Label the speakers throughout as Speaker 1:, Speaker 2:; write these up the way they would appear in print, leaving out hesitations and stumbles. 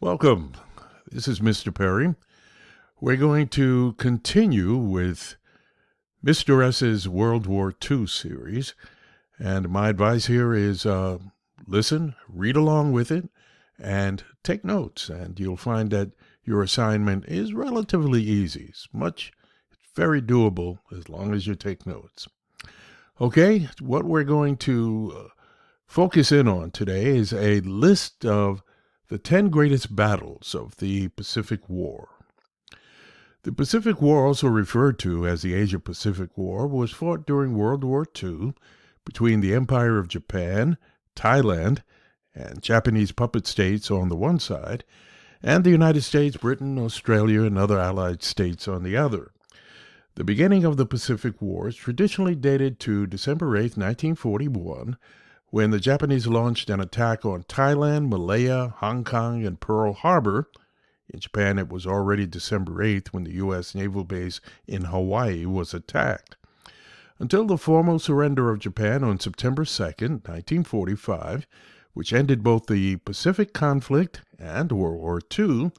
Speaker 1: Welcome. This is Mr. Perry. We're going to continue with Mr. S's World War II series. And my advice here is listen, read along with it, and take notes. And you'll find that your assignment is relatively easy. It's very doable as long as you take notes. Okay, what we're going to focus in on today is a list of the 10 greatest battles of the Pacific War. The Pacific War, also referred to as the Asia-Pacific War, was fought during World War II between the Empire of Japan, Thailand, and Japanese puppet states on the one side, and the United States, Britain, Australia, and other allied states on the other. The beginning of the Pacific War is traditionally dated to December 8, 1941, when the Japanese launched an attack on Thailand, Malaya, Hong Kong, and Pearl Harbor. In Japan, it was already December 8th when the U.S. naval base in Hawaii was attacked. Until the formal surrender of Japan on September 2nd, 1945, which ended both the Pacific conflict and World War II,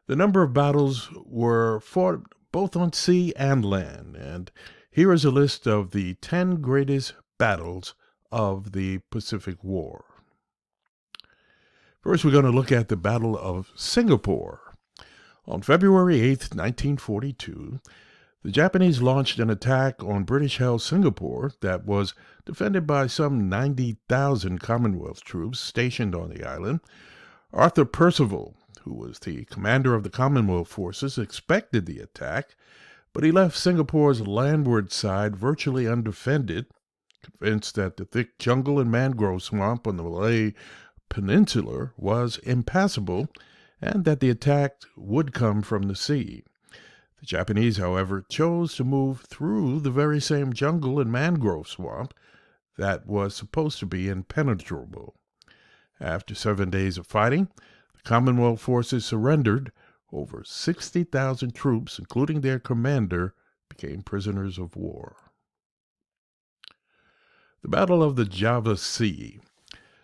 Speaker 1: the number of battles were fought both on sea and land. And here is a list of the 10 greatest battles of the Pacific War. First, we're going to look at the Battle of Singapore. On February 8, 1942, the Japanese launched an attack on British-held Singapore that was defended by some 90,000 Commonwealth troops stationed on the island. Arthur Percival, who was the commander of the Commonwealth forces, expected the attack, but he left Singapore's landward side virtually undefended, convinced that the thick jungle and mangrove swamp on the Malay Peninsula was impassable and that the attack would come from the sea. The Japanese, however, chose to move through the very same jungle and mangrove swamp that was supposed to be impenetrable. After 7 days of fighting, the Commonwealth forces surrendered. Over 60,000 troops, including their commander, became prisoners of war. The Battle of the Java Sea.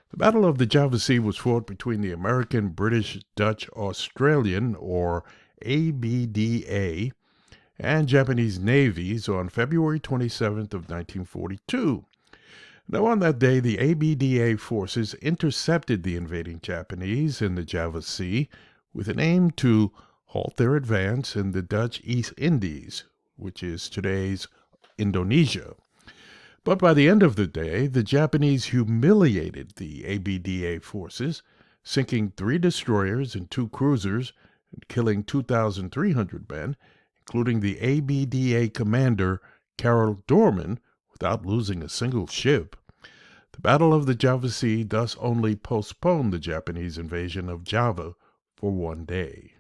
Speaker 1: The Battle of the Java Sea was fought between the American, British, Dutch, Australian, or ABDA, and Japanese navies on February 27th of 1942. Now, on that day, the ABDA forces intercepted the invading Japanese in the Java Sea with an aim to halt their advance in the Dutch East Indies, which is today's Indonesia. But by the end of the day, the Japanese humiliated the ABDA forces, sinking 3 destroyers and 2 cruisers and killing 2,300 men, including the ABDA commander Carol Dorman, without losing a single ship. The Battle of the Java Sea thus only postponed the Japanese invasion of Java for 1 day.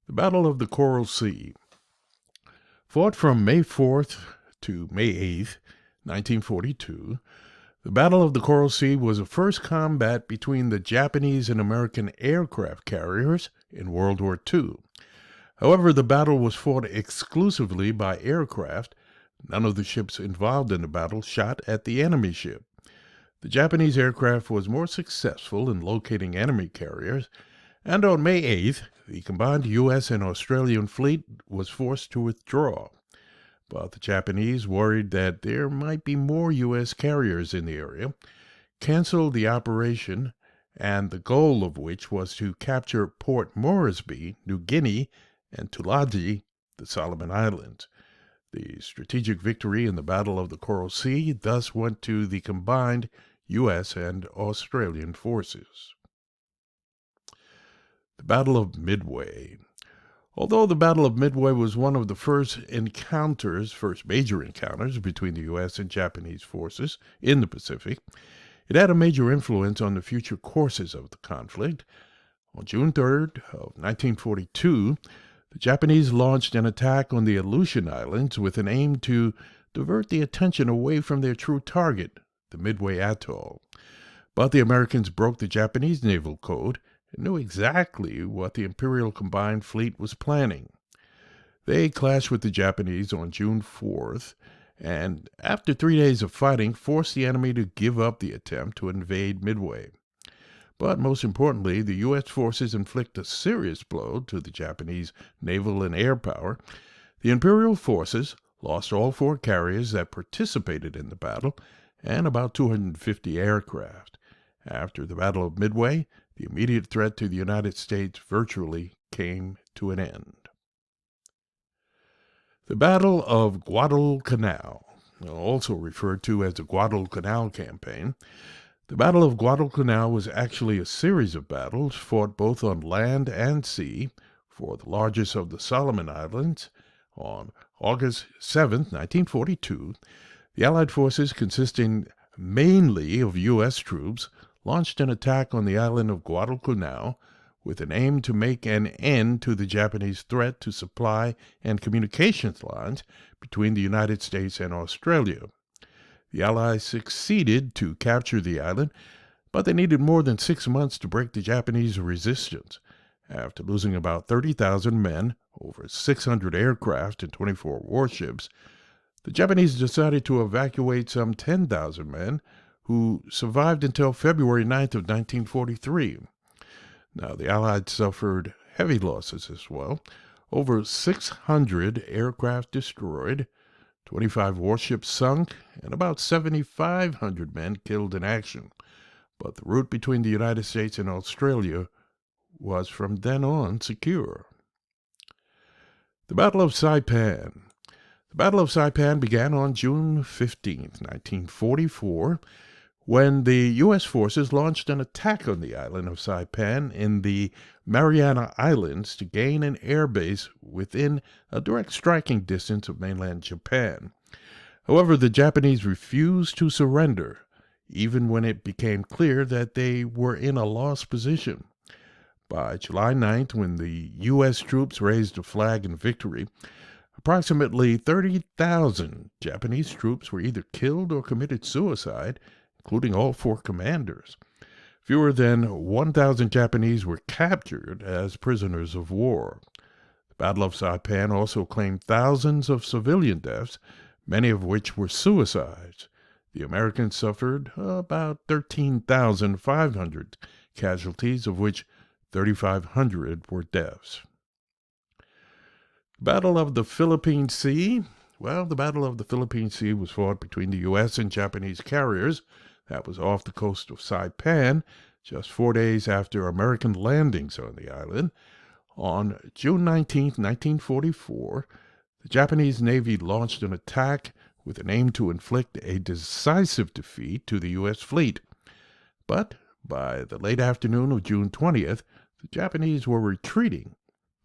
Speaker 1: The Battle of the Coral Sea. Fought from May 4th to May 8th, 1942, the Battle of the Coral Sea was a first combat between the Japanese and American aircraft carriers in World War II. However, the battle was fought exclusively by aircraft. None of the ships involved in the battle shot at the enemy ship. The Japanese aircraft was more successful in locating enemy carriers, and on May 8th, the combined U.S. and Australian fleet was forced to withdraw. But the Japanese, worried that there might be more U.S. carriers in the area, canceled the operation, and the goal of which was to capture Port Moresby, New Guinea, and Tulagi, the Solomon Islands. The strategic victory in the Battle of the Coral Sea thus went to the combined U.S. and Australian forces. The Battle of Midway. Although the Battle of Midway was one of the first major encounters between the U.S. and Japanese forces in the Pacific, it had a major influence on the future courses of the conflict. On June 3rd of 1942, the Japanese launched an attack on the Aleutian Islands with an aim to divert the attention away from their true target, the Midway Atoll. But the Americans broke the Japanese naval code and knew exactly what the Imperial Combined Fleet was planning. They clashed with the Japanese on June 4th, and after 3 days of fighting, forced the enemy to give up the attempt to invade Midway. But most importantly, the U.S. forces inflict a serious blow to the Japanese naval and air power. The Imperial forces lost all 4 carriers that participated in the battle and about 250 aircraft. After the Battle of Midway, the immediate threat to the United States virtually came to an end. The Battle of Guadalcanal, also referred to as the Guadalcanal Campaign. The Battle of Guadalcanal was actually a series of battles fought both on land and sea for the largest of the Solomon Islands. On August 7, 1942, the Allied forces, consisting mainly of U.S. troops, launched an attack on the island of Guadalcanal with an aim to make an end to the Japanese threat to supply and communications lines between the United States and Australia. The Allies succeeded to capture the island, but they needed more than 6 months to break the Japanese resistance. After losing about 30,000 men, over 600 aircraft, and 24 warships, the Japanese decided to evacuate some 10,000 men, who survived until February 9th of 1943. Now, the Allies suffered heavy losses as well. Over 600 aircraft destroyed, 25 warships sunk, and about 7,500 men killed in action. But the route between the United States and Australia was from then on secure. The Battle of Saipan. The Battle of Saipan began on June 15, 1944, when the U.S. forces launched an attack on the island of Saipan in the Mariana Islands to gain an air base within a direct striking distance of mainland Japan. However, the Japanese refused to surrender, even when it became clear that they were in a lost position. By July 9th, when the U.S. troops raised a flag in victory, approximately 30,000 Japanese troops were either killed or committed suicide, including all 4 commanders. Fewer than 1,000 Japanese were captured as prisoners of war. The Battle of Saipan also claimed thousands of civilian deaths, many of which were suicides. The Americans suffered about 13,500 casualties, of which 3,500 were deaths. Battle of the Philippine Sea. Well, the Battle of the Philippine Sea was fought between the U.S. and Japanese carriers. That was off the coast of Saipan, just 4 days after American landings on the island. On June 19, 1944, the Japanese Navy launched an attack with an aim to inflict a decisive defeat to the U.S. fleet. But by the late afternoon of June 20th, the Japanese were retreating,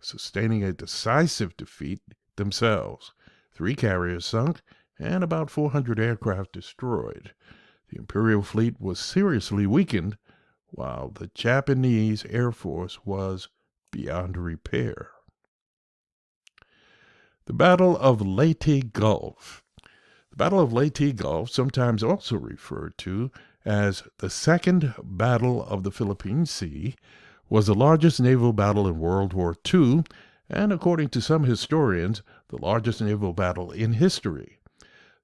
Speaker 1: sustaining a decisive defeat themselves. 3 carriers sunk and about 400 aircraft destroyed. The Imperial fleet was seriously weakened, while the Japanese Air Force was beyond repair. The Battle of Leyte Gulf. The Battle of Leyte Gulf, sometimes also referred to as the Second Battle of the Philippine Sea, was the largest naval battle in World War II, and according to some historians, the largest naval battle in history.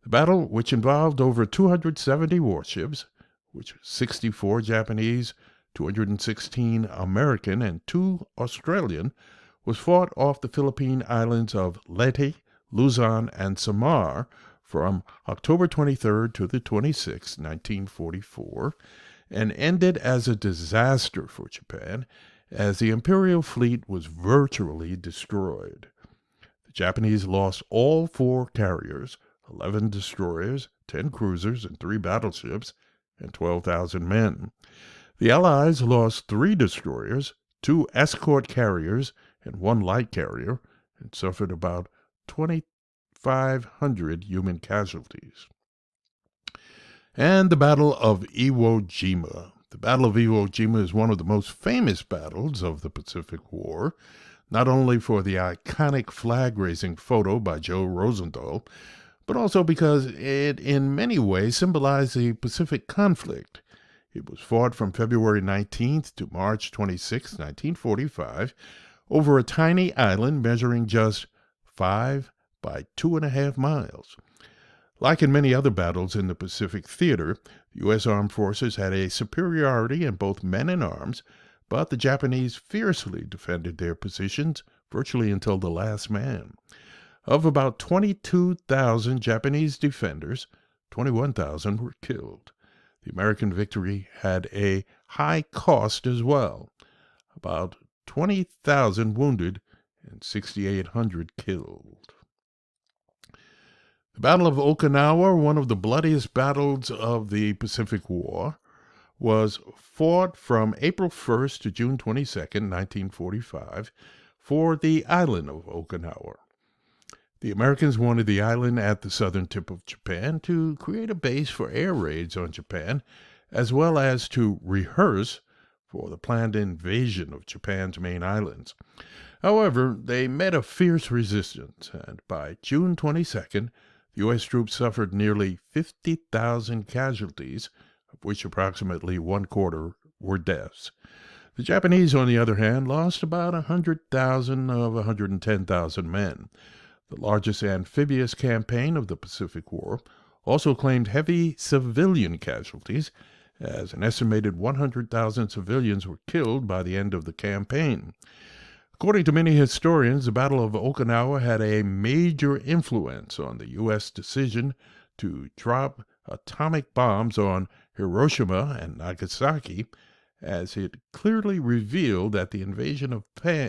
Speaker 1: The battle, which involved over 270 warships, which 64 Japanese, 216 American, and 2 Australian, was fought off the Philippine islands of Leyte, Luzon, and Samar from October 23rd to the 26th, 1944, and ended as a disaster for Japan, as the Imperial fleet was virtually destroyed. The Japanese lost all 4 carriers, 11 destroyers, 10 cruisers, and 3 battleships, and 12,000 men. The Allies lost 3 destroyers, 2 escort carriers, and 1 light carrier, and suffered about 2,500 human casualties. And the Battle of Iwo Jima. The Battle of Iwo Jima is one of the most famous battles of the Pacific War, not only for the iconic flag-raising photo by Joe Rosendahl, but also because it in many ways symbolized the Pacific conflict. It was fought from February 19th to March 26, 1945, over a tiny island measuring just 5 by 2.5 miles. Like in many other battles in the Pacific Theater, the U.S. Armed Forces had a superiority in both men and arms, but the Japanese fiercely defended their positions virtually until the last man. Of about 22,000 Japanese defenders, 21,000 were killed. The American victory had a high cost as well, about 20,000 wounded and 6,800 killed. The Battle of Okinawa, one of the bloodiest battles of the Pacific War, was fought from April 1st to June 22nd, 1945, for the island of Okinawa. The Americans wanted the island at the southern tip of Japan to create a base for air raids on Japan, as well as to rehearse for the planned invasion of Japan's main islands. However, they met a fierce resistance, and by June 22nd, the U.S. troops suffered nearly 50,000 casualties, of which approximately one-quarter were deaths. The Japanese, on the other hand, lost about 100,000 of 110,000 men. The largest amphibious campaign of the Pacific War also claimed heavy civilian casualties, as an estimated 100,000 civilians were killed by the end of the campaign. According to many historians, the Battle of Okinawa had a major influence on the U.S. decision to drop atomic bombs on Hiroshima and Nagasaki, as it clearly revealed that the invasion of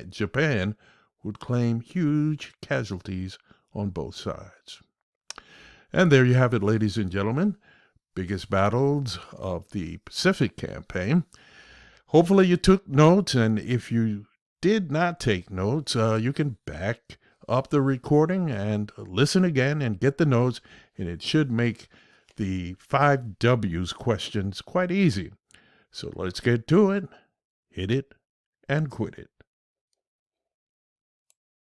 Speaker 1: Japan would claim huge casualties on both sides. And there you have it, ladies and gentlemen, biggest battles of the Pacific campaign. Hopefully you took notes, and if you did not take notes, you can back up the recording and listen again and get the notes, and it should make the 5 W's questions quite easy. So let's get to it, hit it, and quit it.